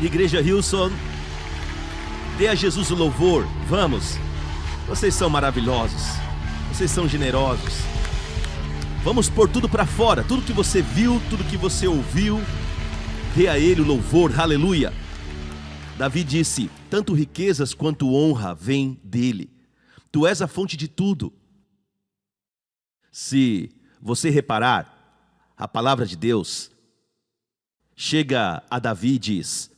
Igreja Hillsong, dê a Jesus o louvor. Vamos, vocês são maravilhosos, vocês são generosos. Vamos pôr tudo para fora, tudo que você viu, tudo que você ouviu. Dê a Ele o louvor, aleluia. Davi disse: tanto riquezas quanto honra vêm dele. Tu és a fonte de tudo. Se você reparar, a palavra de Deus chega a Davi e diz: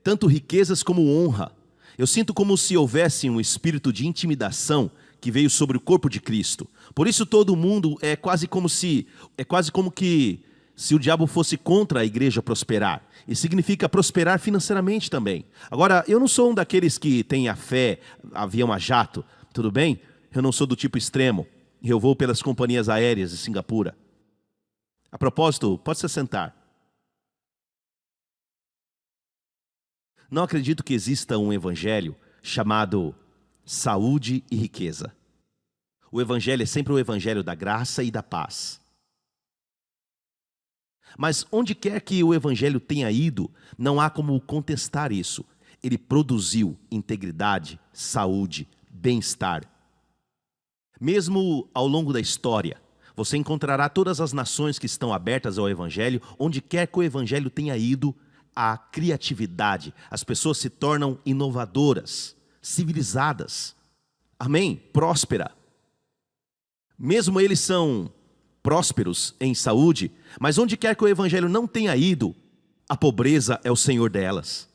tanto riquezas como honra. Eu sinto como se houvesse um espírito de intimidação que veio sobre o corpo de Cristo. Por isso todo mundo é quase como que se o diabo fosse contra a igreja prosperar. E significa prosperar financeiramente também. Agora, eu não sou um daqueles que tem a fé, avião a jato, tudo bem? Eu não sou do tipo extremo. Eu vou pelas companhias aéreas de Singapura. A propósito, pode se sentar. Não acredito que exista um evangelho chamado saúde e riqueza. O evangelho é sempre o evangelho da graça e da paz. Mas onde quer que o evangelho tenha ido, não há como contestar isso. Ele produziu integridade, saúde, bem-estar. Mesmo ao longo da história, você encontrará todas as nações que estão abertas ao evangelho. Onde quer que o evangelho tenha ido, há criatividade. As pessoas se tornam inovadoras, civilizadas. Amém? Próspera. Mesmo eles são prósperos em saúde, mas onde quer que o evangelho não tenha ido, a pobreza é o senhor delas.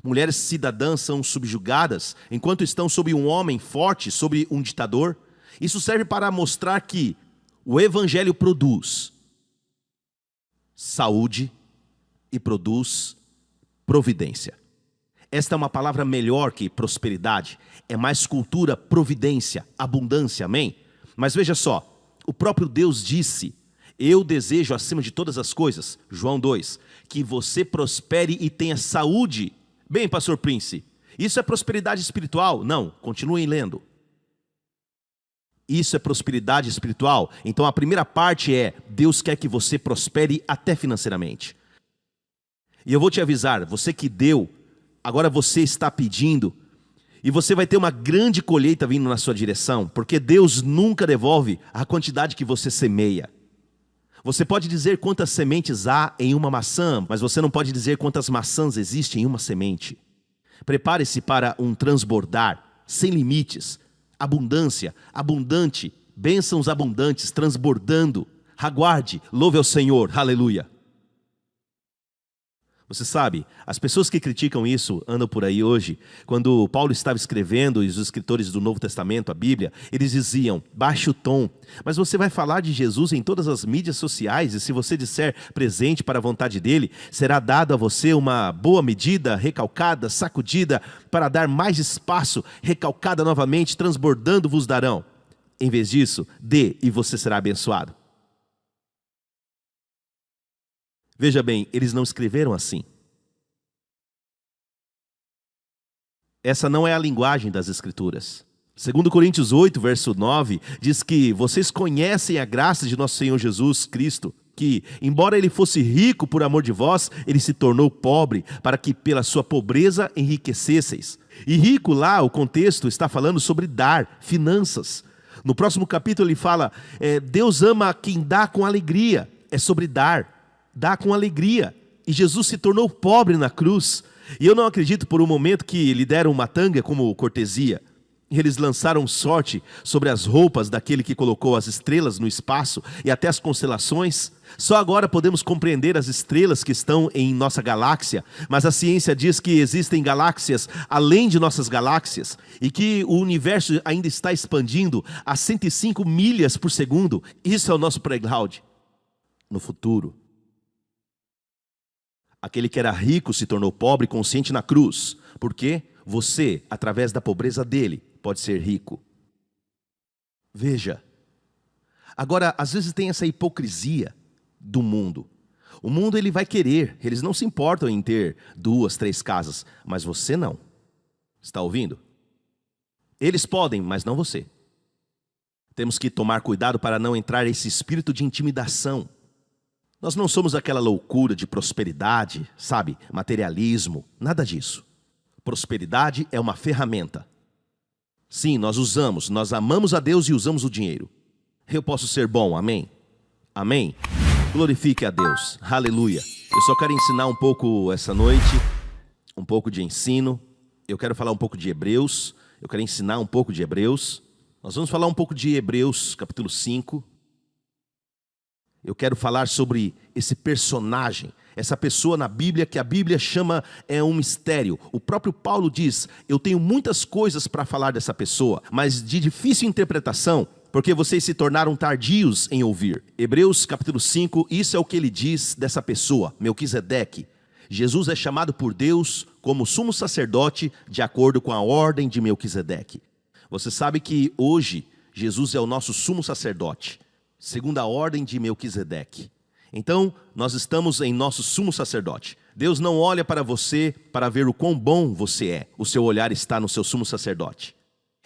Mulheres cidadãs são subjugadas enquanto estão sob um homem forte, sob um ditador. Isso serve para mostrar que o evangelho produz saúde e produz providência. Esta é uma palavra melhor que prosperidade. É mais cultura, providência, abundância, amém? Mas veja só, o próprio Deus disse: eu desejo acima de todas as coisas, João 2, que você prospere e tenha saúde. Bem, pastor Prince, isso é prosperidade espiritual? Não, continuem lendo. Isso é prosperidade espiritual? Então a primeira parte é: Deus quer que você prospere até financeiramente. E eu vou te avisar, você que deu, agora você está pedindo, e você vai ter uma grande colheita vindo na sua direção, porque Deus nunca devolve a quantidade que você semeia. Você pode dizer quantas sementes há em uma maçã, mas você não pode dizer quantas maçãs existem em uma semente. Prepare-se para um transbordar, sem limites, abundância, abundante, bênçãos abundantes, transbordando. Aguarde, louve ao Senhor, aleluia. Você sabe, as pessoas que criticam isso andam por aí hoje. Quando Paulo estava escrevendo, e os escritores do Novo Testamento, a Bíblia, eles diziam: baixe o tom. Mas você vai falar de Jesus em todas as mídias sociais, e se você disser presente para a vontade dele, será dado a você uma boa medida, recalcada, sacudida, para dar mais espaço, recalcada novamente, transbordando vos darão. Em vez disso, dê e você será abençoado. Veja bem, eles não escreveram assim. Essa não é a linguagem das Escrituras. 2 Coríntios 8, verso 9, diz que vocês conhecem a graça de nosso Senhor Jesus Cristo, que, embora Ele fosse rico por amor de vós, Ele se tornou pobre, para que pela sua pobreza enriquecesseis. E rico lá, o contexto está falando sobre dar, finanças. No próximo capítulo ele fala, Deus ama quem dá com alegria. É sobre dar. Dá com alegria. E Jesus se tornou pobre na cruz. E eu não acredito por um momento que lhe deram uma tanga como cortesia. Eles lançaram sorte sobre as roupas daquele que colocou as estrelas no espaço e até as constelações. Só agora podemos compreender as estrelas que estão em nossa galáxia, mas a ciência diz que existem galáxias além de nossas galáxias e que o universo ainda está expandindo a 105 milhas por segundo. Isso é o nosso playground. No futuro, aquele que era rico se tornou pobre consciente na cruz. Por quê? Você, através da pobreza dele, pode ser rico. Veja. Agora, às vezes tem essa hipocrisia do mundo. O mundo ele vai querer, eles não se importam em ter 2, 3 casas, mas você não. Está ouvindo? Eles podem, mas não você. Temos que tomar cuidado para não entrar esse espírito de intimidação. Nós não somos aquela loucura de prosperidade, sabe? Materialismo, nada disso. Prosperidade é uma ferramenta. Sim, nós amamos a Deus e usamos o dinheiro. Eu posso ser bom, amém? Amém? Glorifique a Deus, aleluia. Eu só quero ensinar um pouco essa noite, um pouco de ensino. Eu quero falar um pouco de Hebreus, eu quero ensinar um pouco de Hebreus. Nós vamos falar um pouco de Hebreus, capítulo 5. Eu quero falar sobre esse personagem, essa pessoa na Bíblia que a Bíblia chama um mistério. O próprio Paulo diz, eu tenho muitas coisas para falar dessa pessoa, mas de difícil interpretação, porque vocês se tornaram tardios em ouvir. Hebreus capítulo 5, isso é o que ele diz dessa pessoa, Melquisedeque. Jesus é chamado por Deus como sumo sacerdote de acordo com a ordem de Melquisedeque. Você sabe que hoje Jesus é o nosso sumo sacerdote, segundo a ordem de Melquisedeque. Então, nós estamos em nosso sumo sacerdote. Deus não olha para você para ver o quão bom você é. O seu olhar está no seu sumo sacerdote.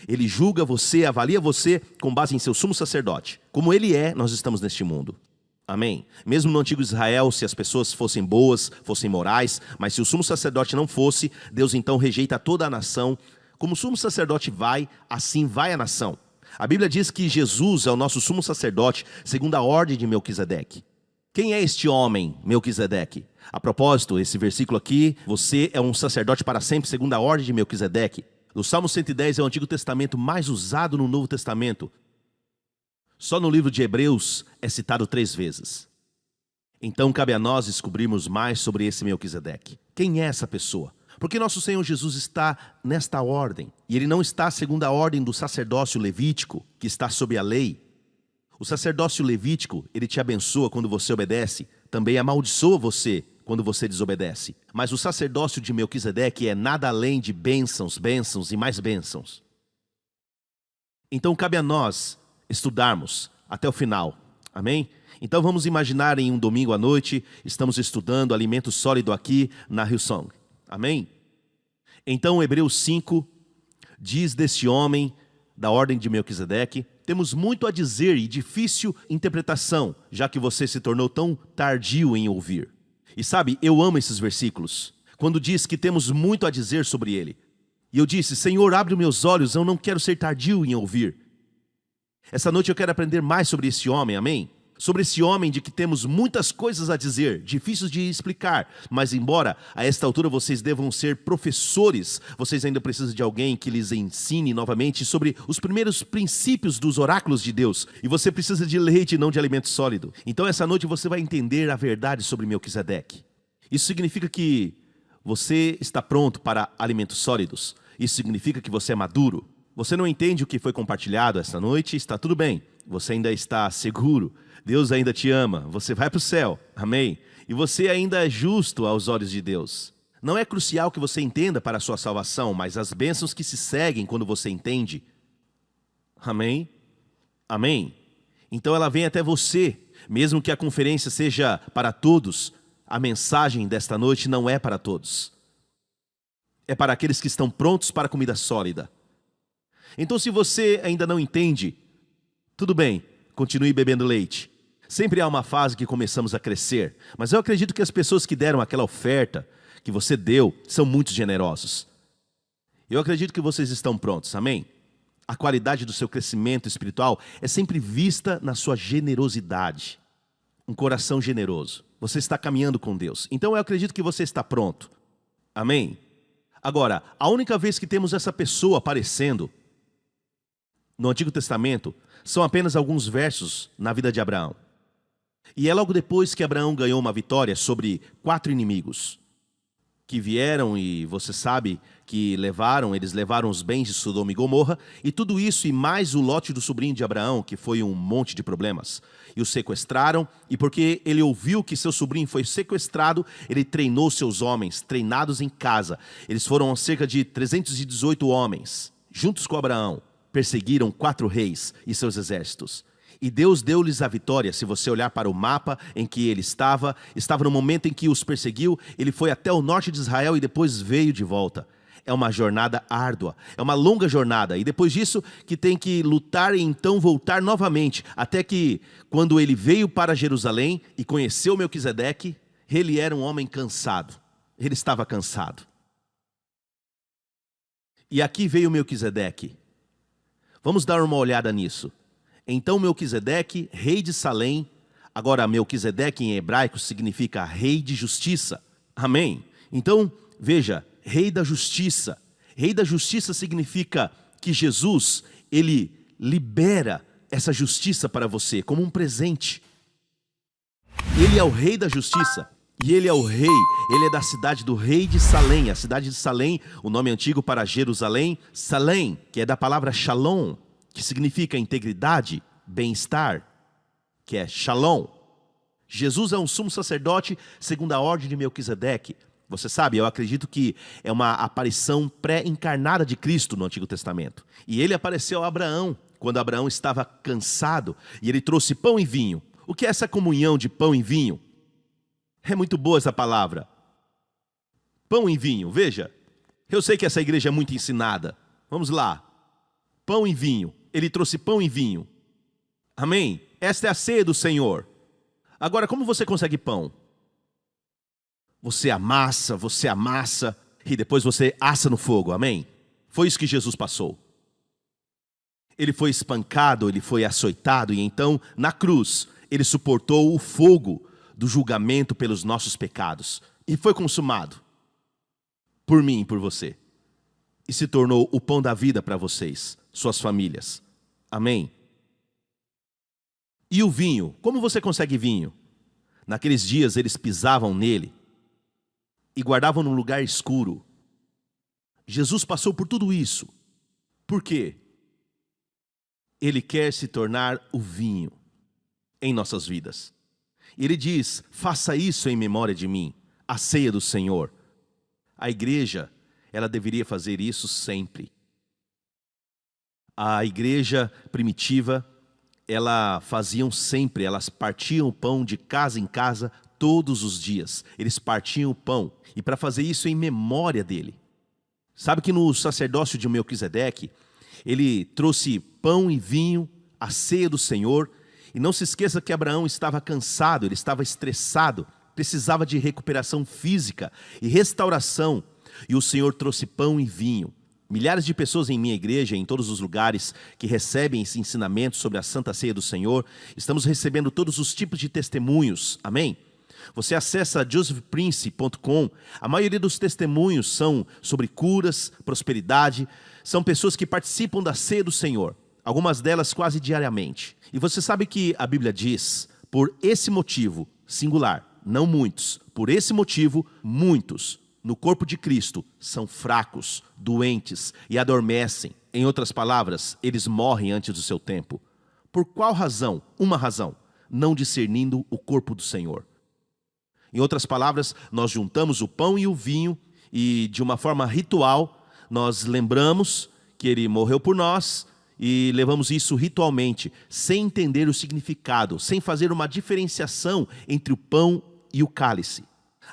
Ele julga você, avalia você com base em seu sumo sacerdote. Como ele é, nós estamos neste mundo. Amém? Mesmo no antigo Israel, se as pessoas fossem boas, fossem morais, mas se o sumo sacerdote não fosse, Deus então rejeita toda a nação. Como o sumo sacerdote vai, assim vai a nação. A Bíblia diz que Jesus é o nosso sumo sacerdote, segundo a ordem de Melquisedeque. Quem é este homem, Melquisedeque? A propósito, esse versículo aqui, você é um sacerdote para sempre, segundo a ordem de Melquisedeque. O Salmo 110 é o Antigo Testamento mais usado no Novo Testamento. Só no livro de Hebreus é citado 3 vezes. Então cabe a nós descobrirmos mais sobre esse Melquisedeque. Quem é essa pessoa? Porque nosso Senhor Jesus está nesta ordem. E ele não está segundo a ordem do sacerdócio levítico, que está sob a lei. O sacerdócio levítico, ele te abençoa quando você obedece, também amaldiçoa você quando você desobedece. Mas o sacerdócio de Melquisedeque é nada além de bênçãos, bênçãos e mais bênçãos. Então cabe a nós estudarmos até o final, amém? Então vamos imaginar em um domingo à noite, estamos estudando alimento sólido aqui na Hillsong, amém? Então Hebreus 5 diz desse homem da ordem de Melquisedeque, temos muito a dizer e difícil interpretação, já que você se tornou tão tardio em ouvir. E sabe, eu amo esses versículos, quando diz que temos muito a dizer sobre ele. E eu disse, Senhor, abre meus olhos, eu não quero ser tardio em ouvir. Essa noite eu quero aprender mais sobre esse homem, amém? Sobre esse homem de que temos muitas coisas a dizer, difíceis de explicar, mas embora a esta altura vocês devam ser professores, vocês ainda precisam de alguém que lhes ensine novamente sobre os primeiros princípios dos oráculos de Deus. E você precisa de leite e não de alimento sólido. Então essa noite você vai entender a verdade sobre Melquisedeque. Isso significa que você está pronto para alimentos sólidos. Isso significa que você é maduro. Você não entende o que foi compartilhado esta noite, está tudo bem. Você ainda está seguro. Deus ainda te ama, você vai para o céu, amém? E você ainda é justo aos olhos de Deus. Não é crucial que você entenda para a sua salvação, mas as bênçãos que se seguem quando você entende. Amém? Amém? Então ela vem até você, mesmo que a conferência seja para todos, a mensagem desta noite não é para todos. É para aqueles que estão prontos para a comida sólida. Então se você ainda não entende, tudo bem, continue bebendo leite. Sempre há uma fase que começamos a crescer, mas eu acredito que as pessoas que deram aquela oferta que você deu são muito generosos. Eu acredito que vocês estão prontos, amém? A qualidade do seu crescimento espiritual é sempre vista na sua generosidade. Um coração generoso. Você está caminhando com Deus. Então eu acredito que você está pronto. Amém? Agora, a única vez que temos essa pessoa aparecendo no Antigo Testamento são apenas alguns versos na vida de Abraão. E é logo depois que Abraão ganhou uma vitória sobre 4 inimigos que vieram e você sabe que eles levaram os bens de Sodoma e Gomorra, e tudo isso e mais o lote do sobrinho de Abraão, que foi um monte de problemas. E o sequestraram, e porque ele ouviu que seu sobrinho foi sequestrado, ele treinou seus homens, treinados em casa. Eles foram cerca de 318 homens, juntos com Abraão, perseguiram 4 reis e seus exércitos. E Deus deu-lhes a vitória. Se você olhar para o mapa em que ele estava no momento em que os perseguiu, ele foi até o norte de Israel e depois veio de volta. É uma jornada árdua, é uma longa jornada. E depois disso que tem que lutar e então voltar novamente. Até que quando ele veio para Jerusalém e conheceu Melquisedeque, ele era um homem cansado. Ele estava cansado. E aqui veio Melquisedeque. Vamos dar uma olhada nisso. Então Melquisedeque, rei de Salém. Agora Melquisedeque em hebraico significa rei de justiça. Amém? Então, veja, rei da justiça. Rei da justiça significa que Jesus, ele libera essa justiça para você como um presente. Ele é o rei da justiça. E ele é o rei, ele é da cidade do rei de Salém. A cidade de Salém, o nome antigo para Jerusalém, Salém, que é da palavra shalom, que significa integridade, bem-estar, que é shalom. Jesus é um sumo sacerdote segundo a ordem de Melquisedeque. Você sabe, eu acredito que é uma aparição pré-encarnada de Cristo no Antigo Testamento. E ele apareceu a Abraão, quando Abraão estava cansado, e ele trouxe pão e vinho. O que é essa comunhão de pão e vinho? É muito boa essa palavra. Pão e vinho, veja. Eu sei que essa igreja é muito ensinada. Vamos lá. Pão e vinho. Ele trouxe pão e vinho. Amém? Esta é a ceia do Senhor. Agora, como você consegue pão? Você amassa e depois você assa no fogo, amém? Foi isso que Jesus passou. Ele foi espancado, ele foi açoitado e então, na cruz, ele suportou o fogo do julgamento pelos nossos pecados. E foi consumado por mim e por você. E se tornou o pão da vida para vocês, suas famílias. Amém? E o vinho? Como você consegue vinho? Naqueles dias eles pisavam nele e guardavam num lugar escuro. Jesus passou por tudo isso. Por quê? Ele quer se tornar o vinho em nossas vidas. Ele diz, faça isso em memória de mim, a ceia do Senhor. A igreja, ela deveria fazer isso sempre. A igreja primitiva, elas partiam o pão de casa em casa todos os dias. Eles partiam o pão, e para fazer isso em memória dele. Sabe que no sacerdócio de Melquisedeque, ele trouxe pão e vinho, a ceia do Senhor. E não se esqueça que Abraão estava cansado, ele estava estressado, precisava de recuperação física e restauração. E o Senhor trouxe pão e vinho. Milhares de pessoas em minha igreja, em todos os lugares que recebem esse ensinamento sobre a Santa Ceia do Senhor, estamos recebendo todos os tipos de testemunhos, amém? Você acessa josephprince.com, a maioria dos testemunhos são sobre curas, prosperidade, são pessoas que participam da Ceia do Senhor. Algumas delas quase diariamente. E você sabe que a Bíblia diz, por esse motivo, singular, não muitos, por esse motivo, muitos, no corpo de Cristo, são fracos, doentes e adormecem. Em outras palavras, eles morrem antes do seu tempo. Por qual razão? Uma razão, não discernindo o corpo do Senhor. Em outras palavras, nós juntamos o pão e o vinho e de uma forma ritual, nós lembramos que ele morreu por nós, e levamos isso ritualmente, sem entender o significado, sem fazer uma diferenciação entre o pão e o cálice.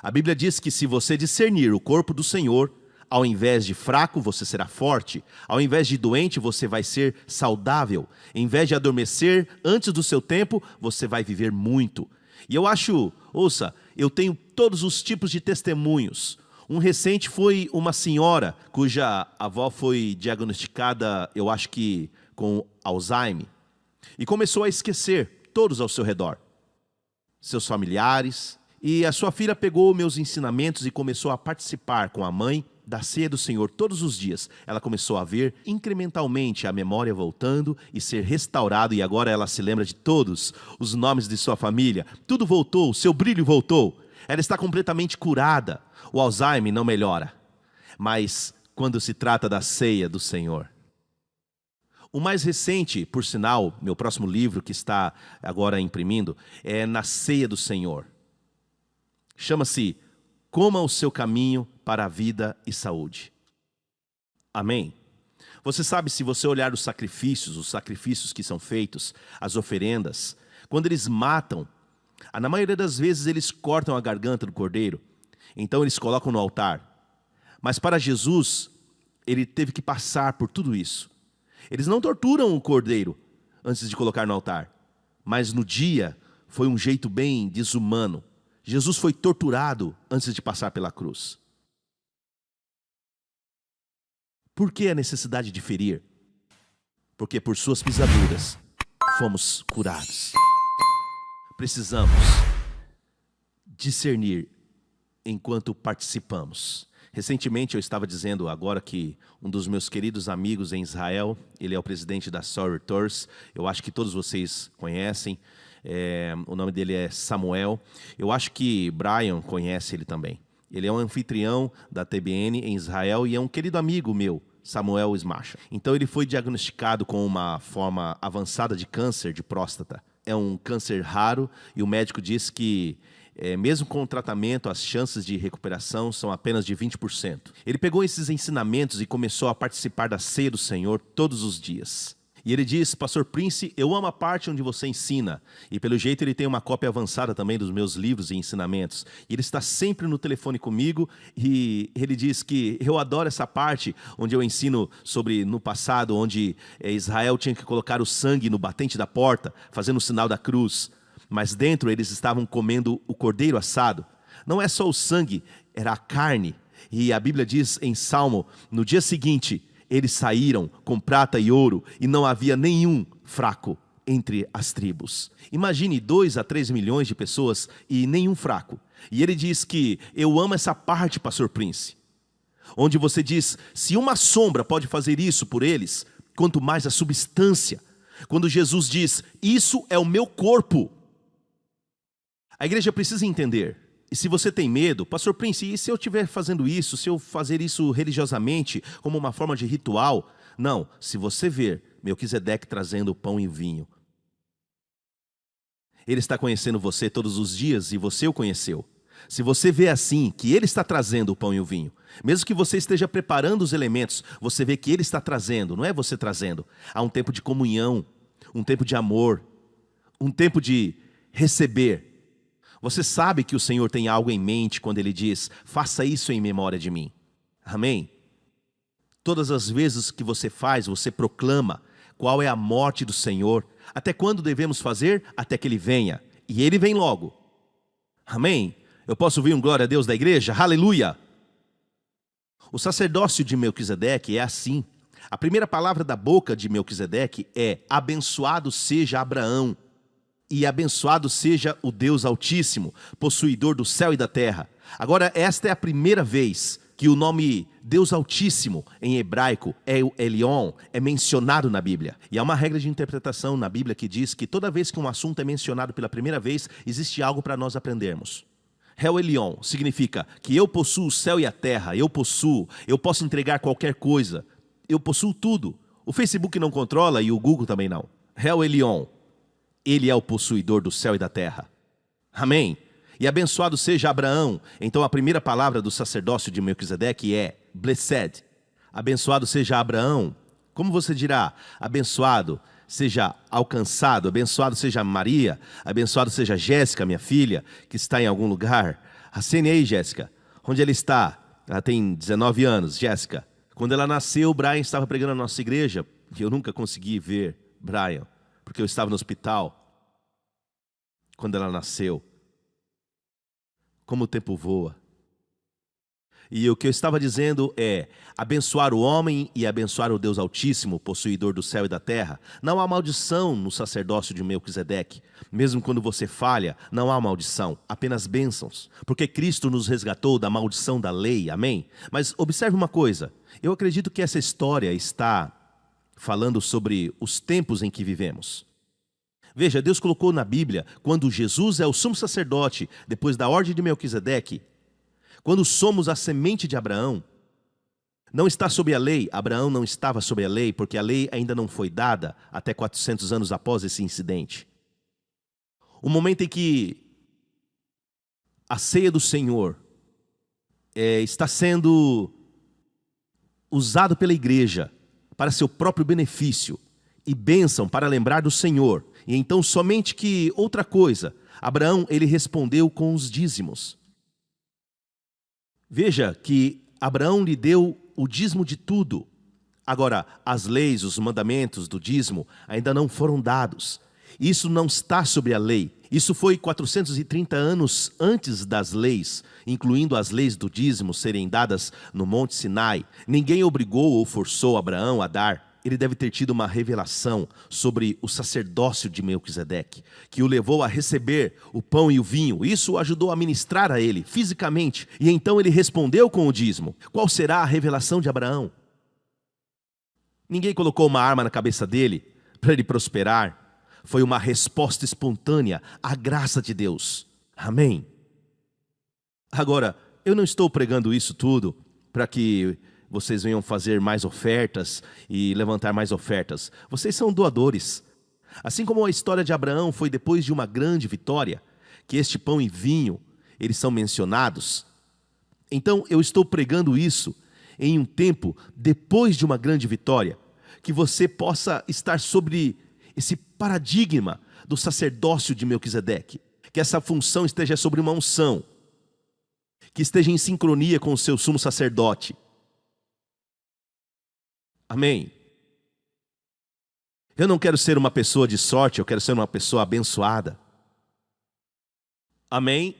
A Bíblia diz que se você discernir o corpo do Senhor, ao invés de fraco, você será forte. Ao invés de doente, você vai ser saudável. Em vez de adormecer antes do seu tempo, você vai viver muito. E eu acho, ouça, eu tenho todos os tipos de testemunhos. Um recente foi uma senhora cuja avó foi diagnosticada, eu acho que com Alzheimer, e começou a esquecer todos ao seu redor, seus familiares, e a sua filha pegou meus ensinamentos e começou a participar com a mãe da ceia do Senhor todos os dias. Ela começou a ver incrementalmente a memória voltando e ser restaurado, e agora ela se lembra de todos os nomes de sua família. Tudo voltou, seu brilho voltou. Ela está completamente curada. O Alzheimer não melhora. Mas quando se trata da ceia do Senhor. O mais recente, por sinal, meu próximo livro que está agora imprimindo, é Na Ceia do Senhor. Chama-se Coma o Seu Caminho para a Vida e Saúde. Amém? Você sabe, se você olhar os sacrifícios que são feitos, as oferendas, quando eles matam, na maioria das vezes eles cortam a garganta do cordeiro, então eles colocam no altar. Mas para Jesus, ele teve que passar por tudo isso. Eles não torturam o cordeiro antes de colocar no altar, mas no dia foi um jeito bem desumano. Jesus foi torturado antes de passar pela cruz. Por que a necessidade de ferir? Porque por suas pisaduras fomos curados. Precisamos discernir enquanto participamos. Recentemente eu estava dizendo agora que um dos meus queridos amigos em Israel, ele é o presidente da Sorry Tours, eu acho que todos vocês conhecem, o nome dele é Samuel, eu acho que Brian conhece ele também. Ele é um anfitrião da TBN em Israel e é um querido amigo meu, Samuel Smasha. Então ele foi diagnosticado com uma forma avançada de câncer de próstata. É um câncer raro e o médico disse que mesmo com o tratamento, as chances de recuperação são apenas de 20%. Ele pegou esses ensinamentos e começou a participar da ceia do Senhor todos os dias. E ele diz: Pastor Prince, eu amo a parte onde você ensina. E pelo jeito ele tem uma cópia avançada também dos meus livros e ensinamentos. E ele está sempre no telefone comigo e ele diz que eu adoro essa parte onde eu ensino sobre no passado, onde Israel tinha que colocar o sangue no batente da porta, fazendo o sinal da cruz. Mas dentro eles estavam comendo o cordeiro assado. Não é só o sangue, era a carne. E a Bíblia diz em Salmo, no dia seguinte, eles saíram com prata e ouro e não havia nenhum fraco entre as tribos. Imagine 2 a 3 milhões de pessoas e nenhum fraco. E ele diz que eu amo essa parte, Pastor Prince, onde você diz, se uma sombra pode fazer isso por eles, quanto mais a substância. Quando Jesus diz, isso é o meu corpo. A igreja precisa entender, e se você tem medo, Pastor Prince, e se eu estiver fazendo isso, se eu fazer isso religiosamente, como uma forma de ritual? Não, se você ver Melquisedeque trazendo o pão e o vinho, ele está conhecendo você todos os dias e você o conheceu. Se você vê assim, que ele está trazendo o pão e o vinho, mesmo que você esteja preparando os elementos, você vê que ele está trazendo, não é você trazendo. Há um tempo de comunhão, um tempo de amor, um tempo de receber. Você sabe que o Senhor tem algo em mente quando Ele diz, faça isso em memória de mim. Amém? Todas as vezes que você faz, você proclama qual é a morte do Senhor. Até quando devemos fazer? Até que Ele venha. E Ele vem logo. Amém? Eu posso ouvir um glória a Deus da igreja? Aleluia! O sacerdócio de Melquisedeque é assim. A primeira palavra da boca de Melquisedeque é, abençoado seja Abraão. E abençoado seja o Deus Altíssimo, possuidor do céu e da terra. Agora, esta é a primeira vez que o nome Deus Altíssimo, em hebraico, Elion, é mencionado na Bíblia. E há uma regra de interpretação na Bíblia que diz que toda vez que um assunto é mencionado pela primeira vez, existe algo para nós aprendermos. El Elion significa que eu possuo o céu e a terra, eu posso entregar qualquer coisa, eu possuo tudo. O Facebook não controla e o Google também não. El Elion. Ele é o possuidor do céu e da terra. Amém? E abençoado seja Abraão. Então a primeira palavra do sacerdócio de Melquisedeque é blessed. Abençoado seja Abraão. Como você dirá? Abençoado seja alcançado. Abençoado seja Maria. Abençoado seja Jéssica, minha filha, que está em algum lugar. Acene aí, Jéssica. Onde ela está? Ela tem 19 anos, Jéssica. Quando ela nasceu, o Brian estava pregando na nossa igreja. E eu nunca consegui ver Brian, porque eu estava no hospital quando ela nasceu. Como o tempo voa. E o que eu estava dizendo é, abençoar o homem e abençoar o Deus Altíssimo, possuidor do céu e da terra. Não há maldição no sacerdócio de Melquisedeque. Mesmo quando você falha, não há maldição, apenas bênçãos. Porque Cristo nos resgatou da maldição da lei, amém? Mas observe uma coisa, eu acredito que essa história está falando sobre os tempos em que vivemos. Veja, Deus colocou na Bíblia, quando Jesus é o sumo sacerdote, depois da ordem de Melquisedeque, quando somos a semente de Abraão, não está sob a lei. Abraão não estava sob a lei, porque a lei ainda não foi dada até 400 anos após esse incidente. O momento em que a ceia do Senhor está sendo usado pela igreja para seu próprio benefício e bênção para lembrar do Senhor. E então somente que outra coisa, Abraão ele respondeu com os dízimos. Veja que Abraão lhe deu o dízimo de tudo. Agora, as leis, os mandamentos do dízimo ainda não foram dados. Isso não está sobre a lei. Isso foi 430 anos antes das leis, incluindo as leis do dízimo serem dadas no Monte Sinai. Ninguém obrigou ou forçou Abraão a dar. Ele deve ter tido uma revelação sobre o sacerdócio de Melquisedeque, que o levou a receber o pão e o vinho. Isso o ajudou a ministrar a ele fisicamente. E então ele respondeu com o dízimo. Qual será a revelação de Abraão? Ninguém colocou uma arma na cabeça dele para ele prosperar. Foi uma resposta espontânea à graça de Deus. Amém? Agora, eu não estou pregando isso tudo para que vocês venham fazer mais ofertas e levantar mais ofertas. Vocês são doadores. Assim como a história de Abraão foi depois de uma grande vitória, que este pão e vinho, eles são mencionados. Então, eu estou pregando isso em um tempo depois de uma grande vitória, que você possa estar sobre esse paradigma do sacerdócio de Melquisedeque, que essa função esteja sobre uma unção, que esteja em sincronia com o seu sumo sacerdote. Amém? Eu não quero ser uma pessoa de sorte, eu quero ser uma pessoa abençoada. Amém?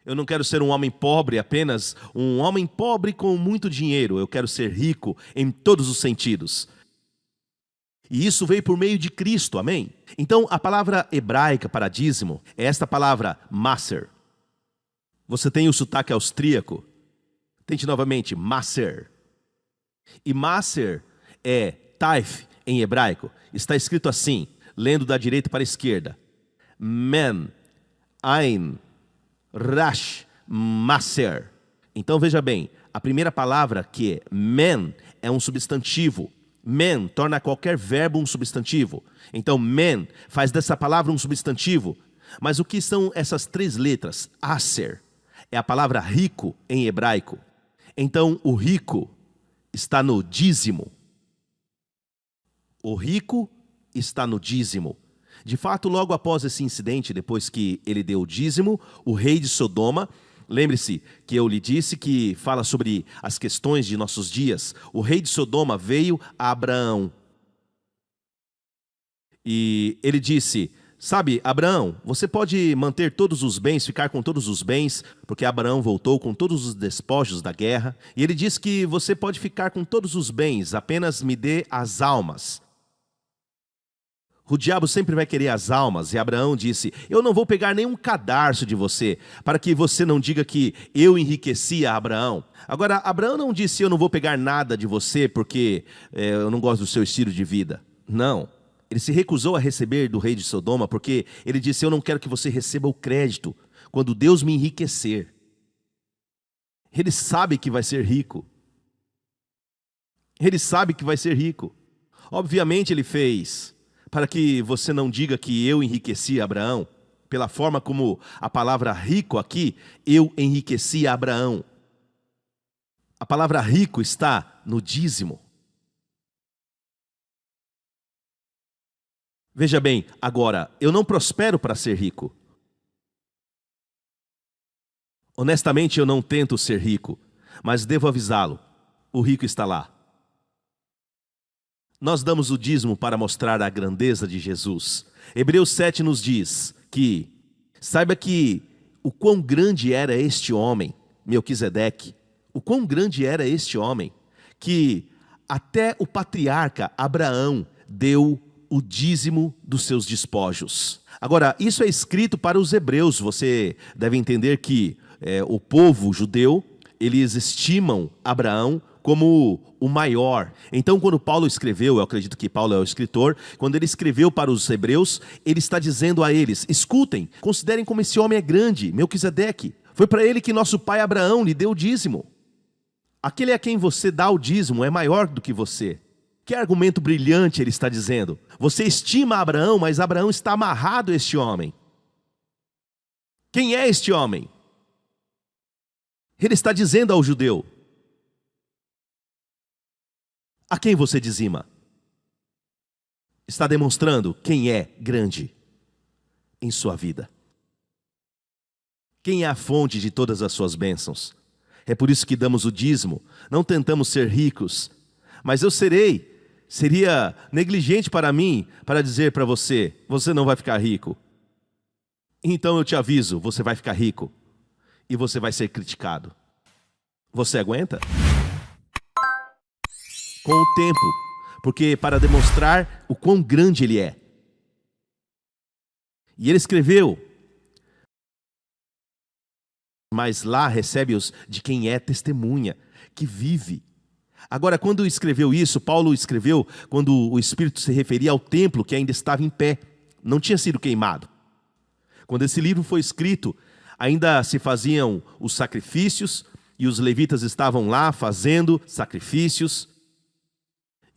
Eu não quero ser um homem pobre, apenas um homem pobre com muito dinheiro. Eu quero ser rico em todos os sentidos. E isso veio por meio de Cristo, amém? Então, a palavra hebraica para dízimo é esta palavra, maser. Você tem o sotaque austríaco? Tente novamente, maser. E maser é taif em hebraico. Está escrito assim, lendo da direita para a esquerda. Men, ain, rash, maser. Então veja bem, a primeira palavra que é men é um substantivo. Men torna qualquer verbo um substantivo. Então men faz dessa palavra um substantivo. Mas o que são essas três letras? Aser é a palavra rico em hebraico. Então o rico está no dízimo. O rico está no dízimo. De fato, logo após esse incidente, depois que ele deu o dízimo, o rei de Sodoma, lembre-se que eu lhe disse que fala sobre as questões de nossos dias. O rei de Sodoma veio a Abraão. E ele disse, sabe, Abraão, você pode manter todos os bens, ficar com todos os bens, porque Abraão voltou com todos os despojos da guerra. E ele disse que você pode ficar com todos os bens, apenas me dê as almas. O diabo sempre vai querer as almas, e Abraão disse, eu não vou pegar nenhum cadarço de você, para que você não diga que eu enriqueci a Abraão. Agora, Abraão não disse, eu não vou pegar nada de você, porque eu não gosto do seu estilo de vida. Não, ele se recusou a receber do rei de Sodoma, porque ele disse, eu não quero que você receba o crédito, quando Deus me enriquecer. Ele sabe que vai ser rico. Ele sabe que vai ser rico. Obviamente ele fez para que você não diga que eu enriqueci Abraão, pela forma como a palavra rico aqui, eu enriqueci Abraão. A palavra rico está no dízimo. Veja bem, agora, eu não prospero para ser rico. Honestamente, eu não tento ser rico, mas devo avisá-lo, o rico está lá. Nós damos o dízimo para mostrar a grandeza de Jesus. Hebreus 7 nos diz que, saiba que o quão grande era este homem, Melquisedeque, o quão grande era este homem, que até o patriarca Abraão deu o dízimo dos seus despojos. Agora, isso é escrito para os hebreus. Você deve entender que o povo judeu, eles estimam Abraão como o maior. Então, quando Paulo escreveu, eu acredito que Paulo é o escritor, quando ele escreveu para os hebreus, ele está dizendo a eles, escutem, considerem como esse homem é grande, Melquisedeque. Foi para ele que nosso pai Abraão lhe deu o dízimo. Aquele a quem você dá o dízimo é maior do que você. Que argumento brilhante ele está dizendo. Você estima Abraão, mas Abraão está amarrado a este homem. Quem é este homem? Ele está dizendo ao judeu, a quem você dizima? Está demonstrando quem é grande em sua vida. Quem é a fonte de todas as suas bênçãos? É por isso que damos o dízimo. Não tentamos ser ricos, mas seria negligente para mim para dizer para você, você não vai ficar rico. Então eu te aviso, você vai ficar rico e você vai ser criticado. Você aguenta? Com o tempo, porque para demonstrar o quão grande ele é. E ele escreveu, mas lá recebe-os de quem é testemunha, que vive. Agora, quando escreveu isso, Paulo escreveu quando o Espírito se referia ao templo que ainda estava em pé, não tinha sido queimado. Quando esse livro foi escrito, ainda se faziam os sacrifícios, e os levitas estavam lá fazendo sacrifícios,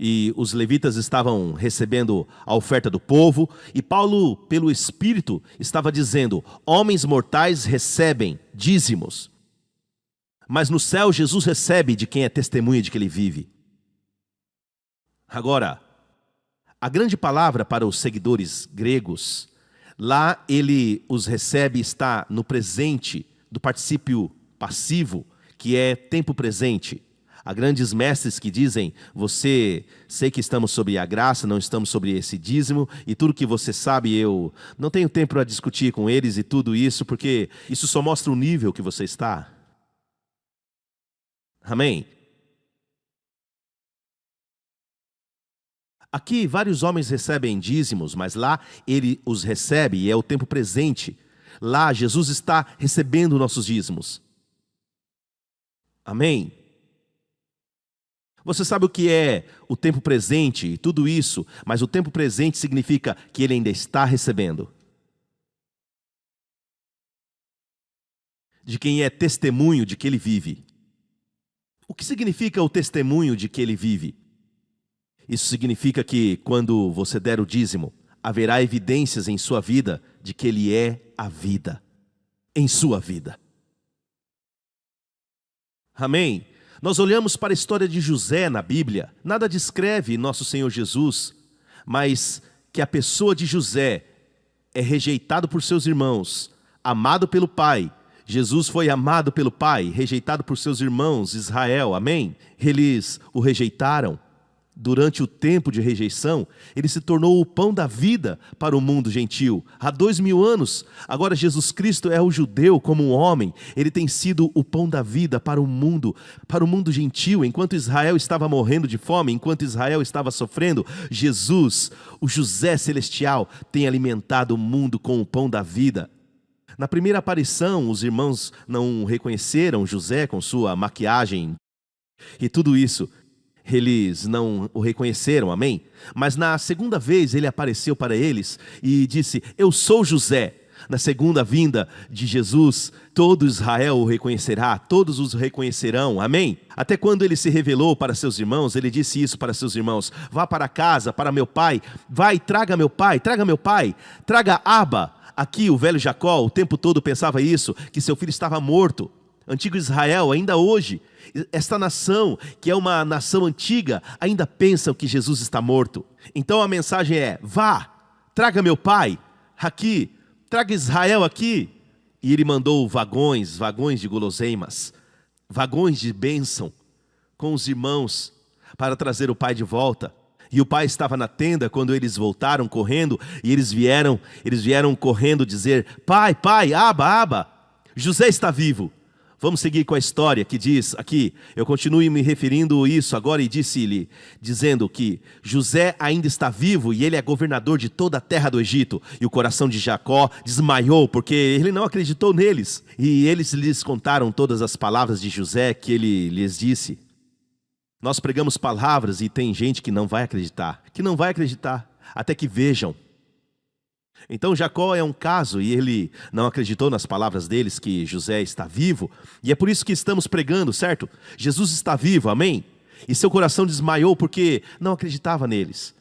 e os levitas estavam recebendo a oferta do povo, e Paulo, pelo Espírito, estava dizendo, homens mortais recebem dízimos, mas no céu Jesus recebe de quem é testemunha de que ele vive. Agora, a grande palavra para os seguidores gregos, lá ele os recebe, está no presente, do particípio passivo, que é tempo presente. Há grandes mestres que dizem, sei que estamos sob a graça, não estamos sobre esse dízimo, e tudo que você sabe, eu não tenho tempo para discutir com eles e tudo isso, porque isso só mostra o nível que você está. Amém? Aqui vários homens recebem dízimos, mas lá ele os recebe e é o tempo presente. Lá Jesus está recebendo nossos dízimos. Amém? Você sabe o que é o tempo presente e tudo isso, mas o tempo presente significa que ele ainda está recebendo. De quem é testemunho de que ele vive. O que significa o testemunho de que ele vive? Isso significa que quando você der o dízimo, haverá evidências em sua vida de que ele é a vida. Em sua vida. Amém? Nós olhamos para a história de José na Bíblia, nada descreve nosso Senhor Jesus, mas que a pessoa de José é rejeitado por seus irmãos, amado pelo pai. Jesus foi amado pelo pai, rejeitado por seus irmãos, Israel, amém? Eles o rejeitaram. Durante o tempo de rejeição, ele se tornou o pão da vida para o mundo gentil. Há 2000 anos, agora Jesus Cristo é o judeu como um homem. Ele tem sido o pão da vida para o mundo gentil. Enquanto Israel estava morrendo de fome, enquanto Israel estava sofrendo, Jesus, o José celestial, tem alimentado o mundo com o pão da vida. Na primeira aparição, os irmãos não reconheceram José com sua maquiagem e tudo isso. Eles não o reconheceram, amém? Mas na segunda vez ele apareceu para eles e disse, eu sou José. Na segunda vinda de Jesus, todo Israel o reconhecerá, todos os reconhecerão, amém? Até quando ele se revelou para seus irmãos, ele disse isso para seus irmãos, vá para casa, para meu pai, vai, traga meu pai, traga Aba. Aqui o velho Jacó o tempo todo pensava isso, que seu filho estava morto. Antigo Israel, ainda hoje, esta nação, que é uma nação antiga, ainda pensam que Jesus está morto. Então a mensagem é, vá, traga meu pai aqui, traga Israel aqui. E ele mandou vagões de guloseimas, vagões de bênção com os irmãos para trazer o pai de volta. E o pai estava na tenda quando eles voltaram correndo, e eles vieram correndo dizer, pai, Aba, José está vivo. Vamos seguir com a história que diz aqui, eu continuo me referindo isso agora e disse-lhe, dizendo que José ainda está vivo e ele é governador de toda a terra do Egito. E o coração de Jacó desmaiou porque ele não acreditou neles. E eles lhes contaram todas as palavras de José que ele lhes disse. Nós pregamos palavras e tem gente que não vai acreditar, até que vejam. Então Jacó é um caso e ele não acreditou nas palavras deles que José está vivo. E é por isso que estamos pregando, certo? Jesus está vivo, amém? E seu coração desmaiou porque não acreditava neles.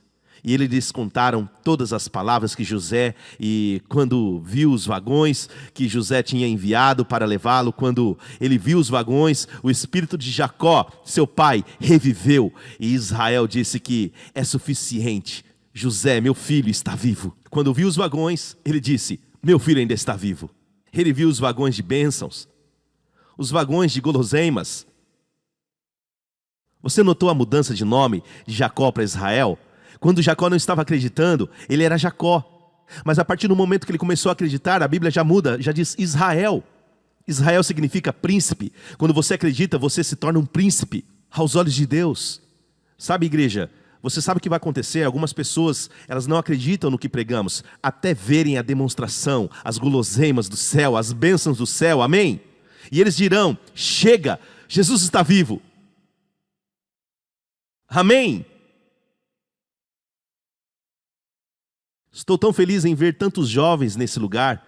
E eles lhes contaram todas as palavras que José, e quando viu os vagões que José tinha enviado para levá-lo, quando ele viu os vagões, o espírito de Jacó, seu pai, reviveu. E Israel disse que é suficiente. José, meu filho, está vivo. Quando viu os vagões, ele disse, meu filho ainda está vivo. Ele viu os vagões de bênçãos, os vagões de guloseimas. Você notou a mudança de nome de Jacó para Israel? Quando Jacó não estava acreditando, ele era Jacó. Mas a partir do momento que ele começou a acreditar, a Bíblia já muda, já diz Israel. Israel significa príncipe. Quando você acredita, você se torna um príncipe aos olhos de Deus. Sabe, igreja, você sabe o que vai acontecer? Algumas pessoas, elas não acreditam no que pregamos, até verem a demonstração, as guloseimas do céu, as bênçãos do céu, amém? E eles dirão, chega, Jesus está vivo. Amém? Estou tão feliz em ver tantos jovens nesse lugar.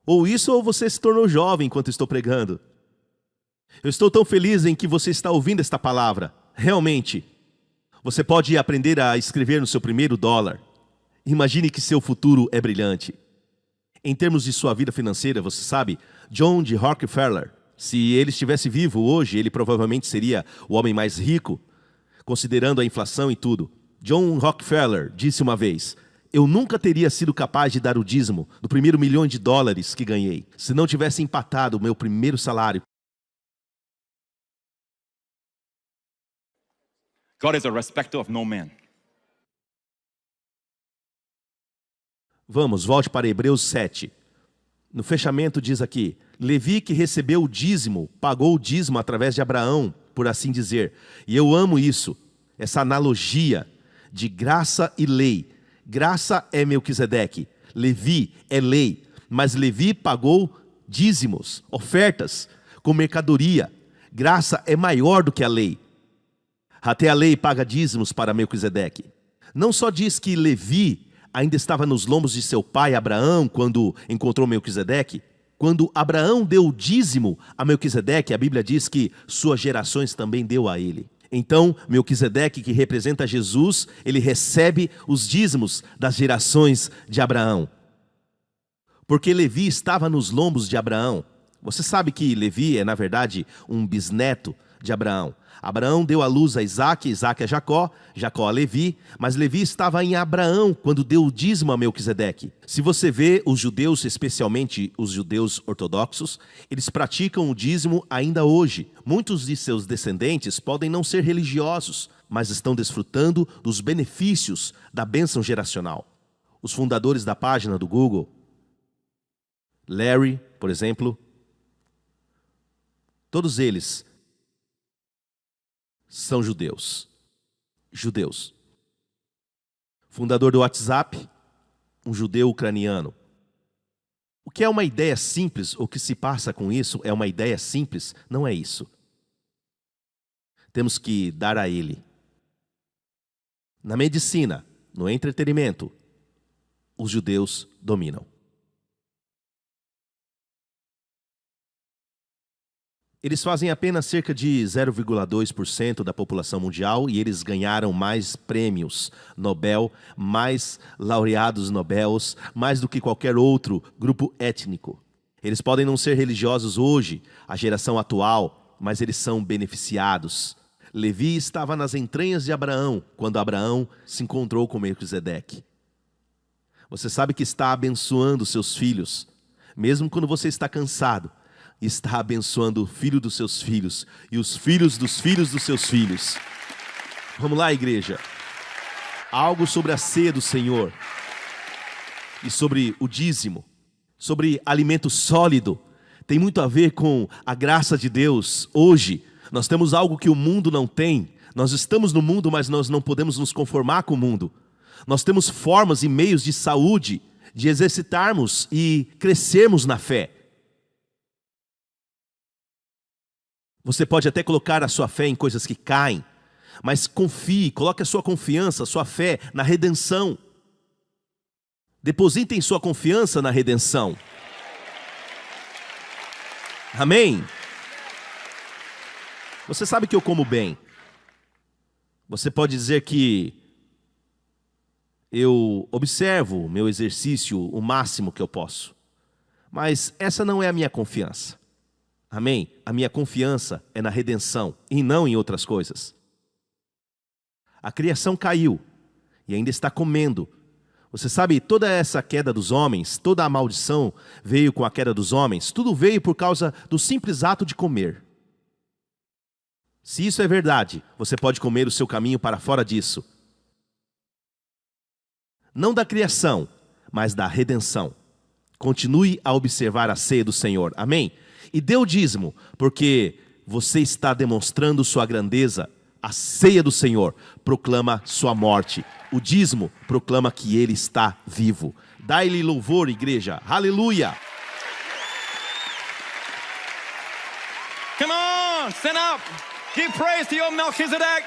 Ou isso ou você se tornou jovem enquanto estou pregando. Eu estou tão feliz em que você está ouvindo esta palavra. Realmente, você pode aprender a escrever no seu primeiro dólar. Imagine que seu futuro é brilhante. Em termos de sua vida financeira, você sabe, John D. Rockefeller, se ele estivesse vivo hoje, ele provavelmente seria o homem mais rico, considerando a inflação e tudo. John Rockefeller disse uma vez, eu nunca teria sido capaz de dar o dízimo do primeiro $1.000.000 que ganhei, se não tivesse empatado o meu primeiro salário. God is a respecter of no man. Vamos, volte para Hebreus 7. No fechamento diz aqui, Levi que recebeu o dízimo, pagou o dízimo através de Abraão, por assim dizer. E eu amo isso, essa analogia de graça e lei. Graça é Melquisedeque, Levi é lei, mas Levi pagou dízimos, ofertas, com mercadoria. Graça é maior do que a lei. Até a lei paga dízimos para Melquisedeque. Não só diz que Levi ainda estava nos lombos de seu pai Abraão quando encontrou Melquisedeque. Quando Abraão deu o dízimo a Melquisedeque, a Bíblia diz que suas gerações também deu a ele. Então, Melquisedeque, que representa Jesus, ele recebe os dízimos das gerações de Abraão. Porque Levi estava nos lombos de Abraão. Você sabe que Levi é, na verdade, um bisneto de Abraão. Abraão deu à luz a Isaac, Isaac a Jacó, Jacó a Levi, mas Levi estava em Abraão quando deu o dízimo a Melquisedeque. Se você vê os judeus, especialmente os judeus ortodoxos, eles praticam o dízimo ainda hoje. Muitos de seus descendentes podem não ser religiosos, mas estão desfrutando dos benefícios da bênção geracional. Os fundadores da página do Google, Larry, por exemplo, todos eles são judeus. Judeus. Fundador do WhatsApp, um judeu ucraniano. O que é uma ideia simples, o que se passa com isso é uma ideia simples, não é isso. Temos que dar a ele. Na medicina, no entretenimento, os judeus dominam. Eles fazem apenas cerca de 0,2% da população mundial e eles ganharam mais prêmios Nobel, mais laureados Nobel, mais do que qualquer outro grupo étnico. Eles podem não ser religiosos hoje, a geração atual, mas eles são beneficiados. Levi estava nas entranhas de Abraão, quando Abraão se encontrou com Melquisedeque. Você sabe que está abençoando seus filhos, mesmo quando você está cansado. Está abençoando o filho dos seus filhos e os filhos dos seus filhos. Vamos lá, igreja. Algo sobre a ceia do Senhor e sobre o dízimo, sobre alimento sólido, tem muito a ver com a graça de Deus. Hoje, nós temos algo que o mundo não tem. Nós estamos no mundo, mas nós não podemos nos conformar com o mundo. Nós temos formas e meios de saúde, de exercitarmos e crescermos na fé. Você pode até colocar a sua fé em coisas que caem, mas confie, coloque a sua confiança, a sua fé na redenção. Depositem sua confiança na redenção. Amém? Você sabe que eu como bem. Você pode dizer que eu observo meu exercício o máximo que eu posso. Mas essa não é a minha confiança. Amém? A minha confiança é na redenção e não em outras coisas. A criação caiu e ainda está comendo. Você sabe, toda essa queda dos homens, toda a maldição veio com a queda dos homens, tudo veio por causa do simples ato de comer. Se isso é verdade, você pode comer o seu caminho para fora disso. Não da criação, mas da redenção. Continue a observar a ceia do Senhor, amém? E dê o dízimo, porque você está demonstrando sua grandeza. A ceia do Senhor proclama sua morte. O dízimo proclama que Ele está vivo. Dai-lhe louvor, igreja. Aleluia! Come on, stand up. Give praise to your Melchizedek.